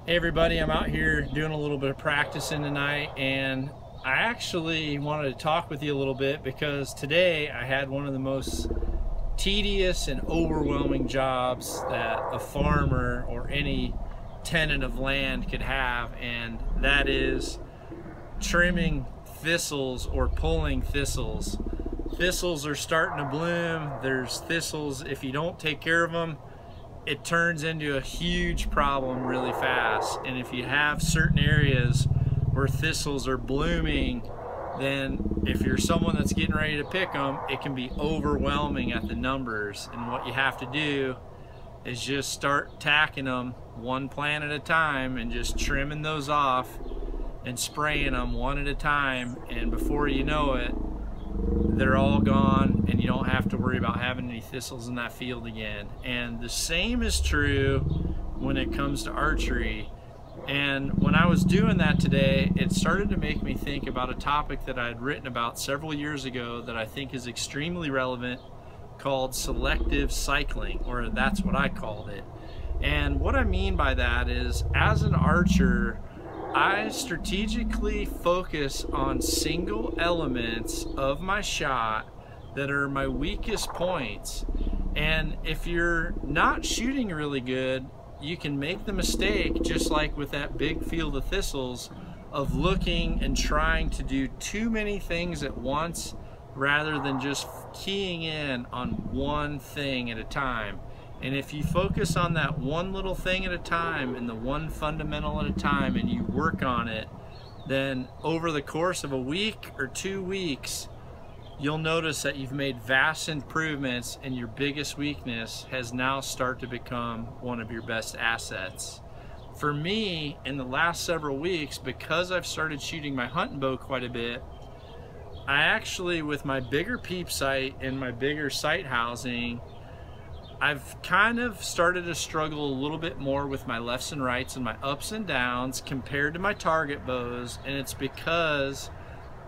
Hey everybody, I'm out here doing a little bit of practicing tonight, and I actually wanted to talk with you a little bit because today I had one of the most tedious and overwhelming jobs that a farmer or any tenant of land could have, and that is trimming thistles or pulling thistles. Thistles are starting to bloom. There's thistles, if you don't take care of them, it turns into a huge problem really fast. And if you have certain areas where thistles are blooming, then if you're someone that's getting ready to pick them, it can be overwhelming at the numbers. And what you have to do is just start tacking them one plant at a time and just trimming those off and spraying them one at a time, and before you know it, they're all gone and you don't have to worry about having any thistles in that field again. And the same is true when it comes to archery. And when I was doing that today, it started to make me think about a topic that I had written about several years ago that I think is extremely relevant, called selective cycling, or that's what I called it. And what I mean by that is, as an archer, I strategically focus on single elements of my shot that are my weakest points. And if you're not shooting really good, you can make the mistake, just like with that big field of thistles, of looking and trying to do too many things at once rather than just keying in on one thing at a time. And if you focus on that one little thing at a time and the one fundamental at a time and you work on it, then over the course of a week or 2 weeks, you'll notice that you've made vast improvements, and your biggest weakness has now started to become one of your best assets. For me, in the last several weeks, because I've started shooting my hunting bow quite a bit, I actually, with my bigger peep sight and my bigger sight housing, I've kind of started to struggle a little bit more with my lefts and rights and my ups and downs compared to my target bows, and it's because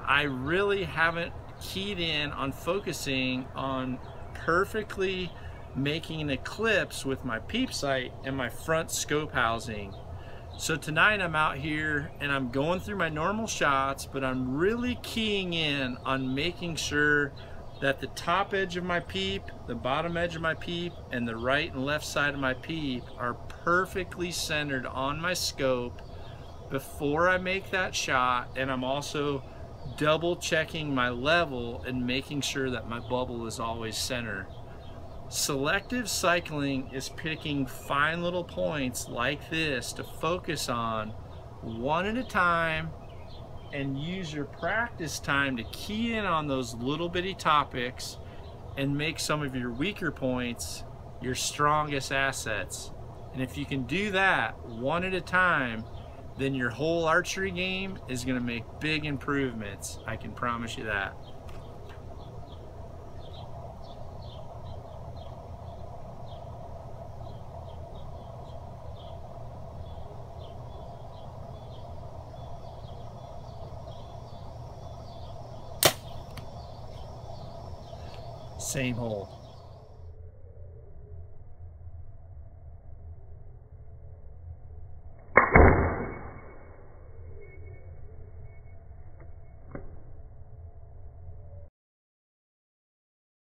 I really haven't keyed in on focusing on perfectly making an eclipse with my peep sight and my front scope housing. So tonight I'm out here and I'm going through my normal shots, but I'm really keying in on making sure that the top edge of my peep, the bottom edge of my peep, and the right and left side of my peep are perfectly centered on my scope before I make that shot. And I'm also double checking my level and making sure that my bubble is always centered. Selective cycling is picking fine little points like this to focus on one at a time, and use your practice time to key in on those little bitty topics and make some of your weaker points your strongest assets. And if you can do that one at a time, then your whole archery game is going to make big improvements. I can promise you that. Same hole.